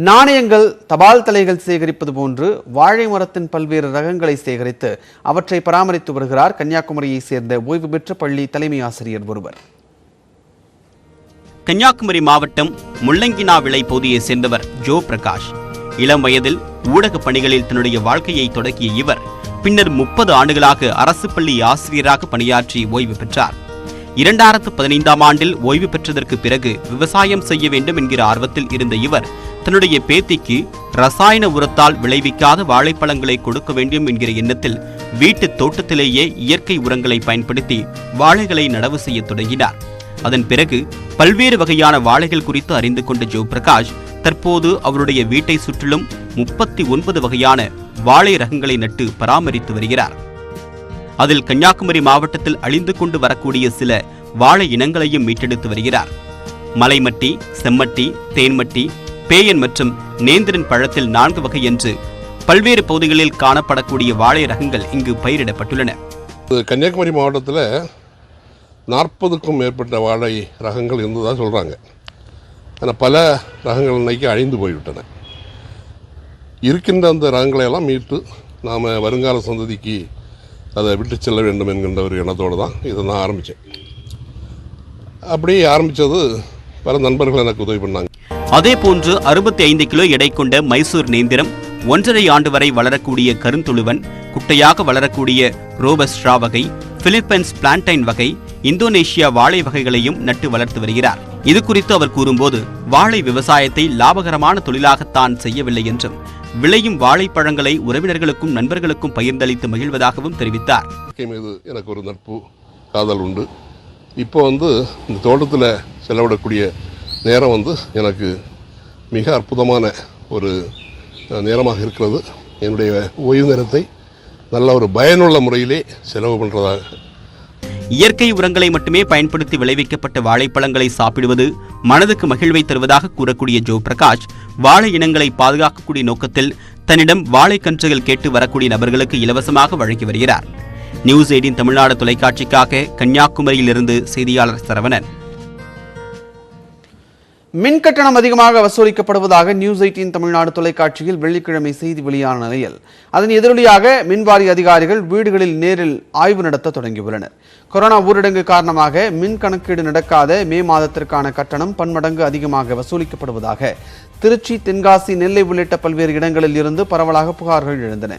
நாணயங்கள், தபால் தலைகள் சேகரிப்பது போன்று வாழை மரத்தின் பல்வேறு ரகங்களை சேகரித்து அவற்றை பராமரித்து வருகிறார் கன்னியாகுமரியை சேர்ந்த ஓய்வு பெற்ற பள்ளி தலைமை ஆசிரியர் ஒருவர். கன்னியாகுமரி மாவட்டம் முள்ளங்கினாவிளை பகுதியை சேர்ந்தவர் ஜோ பிரகாஷ். இளம் வயதில் ஊடக பணிகளில் தன்னுடைய வாழ்க்கையை தொடங்கிய இவர் பின்னர் 30 ஆண்டுகளாக அரசு பள்ளி ஆசிரியராக பணியாற்றி ஓய்வு பெற்றார். 2015ஆம் ஆண்டில் ஓய்வு பெற்றதற்கு பிறகு விவசாயம் செய்ய வேண்டும் என்கிற ஆர்வத்தில் இருந்த இவர் தன்னுடைய பேத்திக்கு ரசாயன உரத்தால் விளைவிக்காத வாழைப்பழங்களை கொடுக்க வேண்டும் என்கிற எண்ணத்தில் வீட்டு தோட்டத்திலேயே இயற்கை உரங்களை பயன்படுத்தி வாழைகளை நடவு செய்ய தொடங்கினார். அதன் பிறகு பல்வேறு வகையான வாழைகள் குறித்து அறிந்து கொண்ட ஜோ பிரகாஷ் தற்போது அவருடைய வீட்டை சுற்றிலும் 39 வகையான வாழை ரகங்களை நட்டு பராமரித்து வருகிறார். அதில் கன்னியாகுமரி மாவட்டத்தில் அழிந்து கொண்டு வரக்கூடிய சில வாழை இனங்களையும் மீட்டெடுத்து வருகிறார். மலைமட்டி, செம்மட்டி, தேன்மட்டி, பேயன் மற்றும் நேந்திரன் பழத்தில் 4 வகை என்று பல்வேறு பகுதிகளில் காணப்படக்கூடிய வாழை ரகங்கள் இங்கு பயிரிடப்பட்டுள்ளன. கன்னியாகுமரி மாவட்டத்தில் 40க்கும் மேற்பட்ட வாழை ரகங்கள் இருந்ததாக சொல்கிறாங்க. ஆனால் பல ரகங்கள் இன்னைக்கு அழிந்து போய்விட்டன. இருக்கின்ற அந்த ரகங்களையெல்லாம் மீட்டு நாம் வருங்கால சந்ததிக்கு அதை விட்டு செல்ல வேண்டும் என்கின்ற ஒரு எண்ணத்தோடு தான் இதை நான் ஆரம்பித்தேன். அப்படி ஆரம்பித்தது பல நண்பர்கள் எனக்கு உதவி பண்ணாங்க. அதே போன்று 65 கிலோ எடை கொண்ட மைசூர் நேந்திரம், 1.5 ஆண்டு வரை வளரக்கூடிய கருந்துளுவன், குட்டையாக வளரக்கூடிய ரோபஸ்ட்ரா வகை, பிலிப்பைன்ஸ் பிளான்டைன் வகை, இந்தோனேஷியா வாழை வகைகளையும் நட்டு வளர்த்து வருகிறார். இது குறித்து அவர் கூறும்போது, வாழை விவசாயத்தை லாபகரமான தொழிலாகத்தான் செய்யவில்லை என்றும் விளையும் வாழைப்பழங்களை உறவினர்களுக்கும் நண்பர்களுக்கும் பகிர்ந்தளித்து மகிழ்வதாகவும் தெரிவித்தார். மீது எனக்கு ஒரு நட்பு, காதல் உண்டு. இப்போ இந்த தோட்டத்தில் செலவிடக்கூடிய நேரம் எனக்கு மிக அற்புதமான ஒரு நேரமாக இருக்கிறது. என்னுடைய ஓய்வு நேரத்தை நல்ல ஒரு பயனுள்ள முறையிலே செலவு பண்ணுறதாக. இயற்கை உரங்களை மட்டுமே பயன்படுத்தி விளைவிக்கப்பட்ட வாழைப்பழங்களை சாப்பிடுவது மனதுக்கு மகிழ்வை தருவதாக கூறக்கூடிய ஜோ பிரகாஷ், வாழை இனங்களை பாதுகாக்கக்கூடிய நோக்கத்தில் தன்னிடம் வாழைக்கன்றுகள் கேட்டு வரக்கூடிய நபர்களுக்கு இலவசமாக வழங்கி வருகிறார். நியூஸ் 18 தமிழ்நாடு தொலைக்காட்சிக்காக கன்னியாகுமரியிலிருந்து செய்தியாளர் சரவணன். மின் கட்டணம் அதிகமாக வசூலிக்கப்படுவதாக நியூஸ் 18 தமிழ்நாடு தொலைக்காட்சியில் வெள்ளிக்கிழமை செய்தி வெளியான நிலையில் அதன் எதிரொலியாக மின்வாரிய அதிகாரிகள் வீடுகளில் நேரில் ஆய்வு நடத்த தொடங்கியுள்ளனர். கொரோனா ஊரடங்கு காரணமாக மின் கணக்கீடு நடக்காத மே மாதத்திற்கான கட்டணம் பன்மடங்கு அதிகமாக வசூலிக்கப்படுவதாக திருச்சி, தென்காசி, நெல்லை உள்ளிட்ட பல்வேறு இடங்களில் இருந்து பரவலாக புகார்கள் எழுந்தன.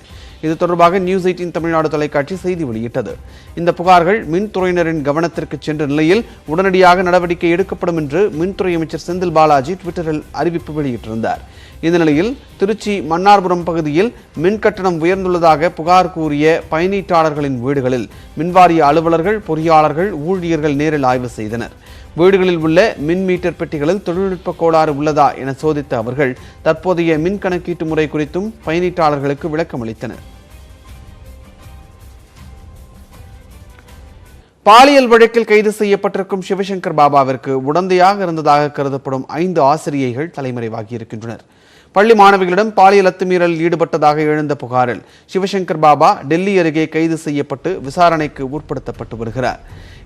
இது தொடர்பாக நியூஸ் 18 தமிழ்நாடு தொலைக்காட்சி செய்தி வெளியிட்டது. இந்த புகார்கள் மின்துறையினரின் கவனத்திற்கு சென்ற நிலையில் உடனடியாக நடவடிக்கை எடுக்கப்படும் என்று மின்துறை அமைச்சர் செந்தில் பாலாஜி ட்விட்டரில் அறிவிப்பு வெளியிட்டிருந்தார். இந்த நிலையில் திருச்சி மன்னார்புரம் பகுதியில் மின் கட்டணம் உயர்ந்துள்ளதாக புகார் கூறிய பயனீட்டாளர்களின் வீடுகளில் மின்வாரிய அலுவலர்கள், பொறியாளர்கள், ஊழியர்கள் நேரில் ஆய்வு செய்தனர். வீடுகளில் உள்ள மின் மீட்டர் பெட்டிகளில் தொழில்நுட்ப கோளாறு உள்ளதா என சோதித்த அவர்கள் தற்போதைய மின் கணக்கீட்டு முறை குறித்தும் பயனீட்டாளர்களுக்கு விளக்கம் அளித்தனர். பாலியல் வழக்கில் கைது செய்யப்பட்டிருக்கும் சிவசங்கர் பாபாவிற்கு உடந்தையாக இருந்ததாக கருதப்படும் 5 ஆசிரியைகள் தலைமறைவாகி இருக்கின்றனர். பள்ளி மாணவிகளிடம் பாலியல் அத்துமீறலில் ஈடுபட்டதாக எழுந்த புகாரில் சிவசங்கர் பாபா டெல்லி அருகே கைது செய்யப்பட்டு விசாரணைக்கு உட்படுத்தப்பட்டு வருகிறார்.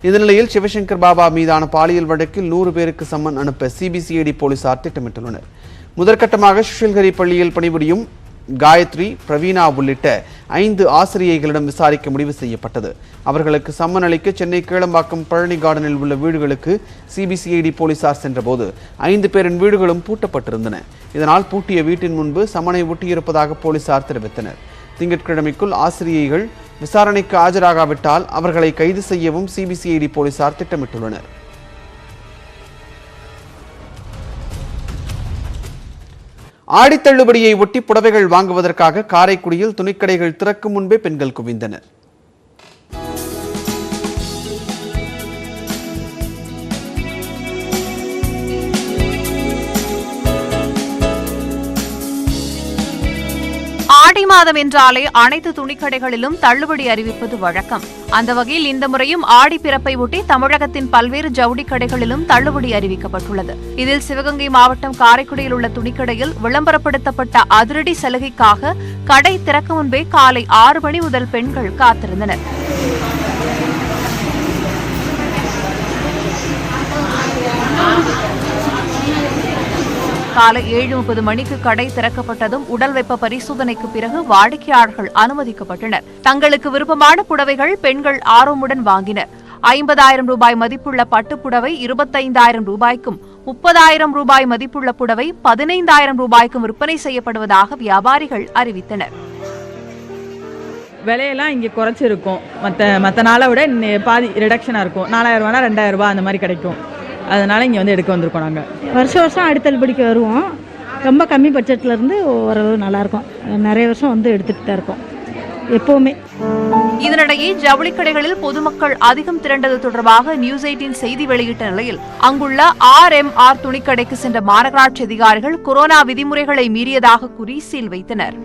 இந்த நிலையில் சிவசங்கர் பாபா மீதான பாலியல் வழக்கில் 100 பேருக்கு சம்மன் அனுப்ப சிபிசிஐடி போலீசார் திட்டமிட்டுள்ளனர். முதற்கட்டமாக சுஷில்ஹரி பள்ளியில் பணிபுரியும் காயத்ரி, பிரவீனா உள்ளிட்ட 5 ஆசிரியைகளிடம் விசாரிக்க முடிவு செய்யப்பட்டது. அவர்களுக்கு சம்மன் அளிக்க சென்னை கீழம்பாக்கம் பழனி கார்டனில் உள்ள வீடுகளுக்கு சிபிசிஐடி போலீசார் சென்றபோது 5 பேரின் வீடுகளும் பூட்டப்பட்டிருந்தன. இதனால் பூட்டிய வீட்டின் முன்பு சம்மனை ஒட்டியிருப்பதாக போலீசார் தெரிவித்தனர். திங்கட்கிழமைக்குள் ஆசிரியைகள் விசாரணைக்கு ஆஜராகாவிட்டால் அவர்களை கைது செய்யவும் சிபிசிஐடி போலீசார் திட்டமிட்டுள்ளனர். ஆடித்தள்ளுபடியை ஒட்டி புடவைகள் வாங்குவதற்காக காரைக்குடியில் துணிக்கடைகள் திறக்கும் முன்பே பெண்கள் குவிந்தனர். ஆடி மாதம் என்றாலே அனைத்து துணிக்கடைகளிலும் தள்ளுபடி அறிவிப்பது வழக்கம். அந்த வகையில் இந்த முறையும் ஆடி பிறப்பை ஒட்டி தமிழகத்தின் பல்வேறு ஜவுளி கடைகளிலும் தள்ளுபடி அறிவிக்கப்பட்டுள்ளது. இதில் சிவகங்கை மாவட்டம் காரைக்குடியில் உள்ள துணிக்கடையில் விளம்பரப்படுத்தப்பட்ட அதிரடி சலுகைக்காக கடை திறக்கும் முன்பே காலை 6 மணி முதல் பெண்கள் காத்திருந்தனர். காலை 7:30 மணிக்கு கடை திறக்கப்பட்டதும் உடல் வெப்ப பரிசோதனைக்கு பிறகு வாடிக்கையாளர்கள் அனுமதிக்கப்பட்டனர். தங்களுக்கு விருப்பமான புடவைகள் பெண்கள் ஆர்வமுடன் வாங்கினர். 50,000 ரூபாய் மதிப்புள்ள பட்டுப்புடவை 25,000 ரூபாய்க்கும் 30,000 ரூபாய் மதிப்புள்ள புடவை 15,000 ரூபாய்க்கும் விற்பனை செய்யப்படுவதாக வியாபாரிகள் அறிவித்தனர். விலையெல்லாம் இங்கே குறைச்சிருக்கும். மற்ற நாளை விட பாதி ரிடக்ஷனாக இருக்கும். 4,000 ரூபானா 2,000 ரூபாய் அந்த மாதிரி கிடைக்கும். அதனால் இங்கே வந்து எடுக்க வந்திருக்கோம். நாங்கள் வருஷம் அடுத்தல்படிக்கு வருவோம். ரொம்ப கம்மி பட்ஜெட்லேருந்து ஓரளவு நல்லாயிருக்கும். நிறைய வருஷம் வந்து எடுத்துகிட்டு தான் இருக்கோம் எப்போவுமே. இதனிடையே ஜவுளிக்கடைகளில் பொதுமக்கள் அதிகம் திரண்டது தொடர்பாக நியூஸ் 18 செய்தி வெளியிட்ட நிலையில் அங்குள்ள RMR துணிக்கடைக்கு சென்ற மாநகராட்சி அதிகாரிகள் கொரோனா விதிமுறைகளை மீறியதாக கூறி சீல் வைத்தனர்.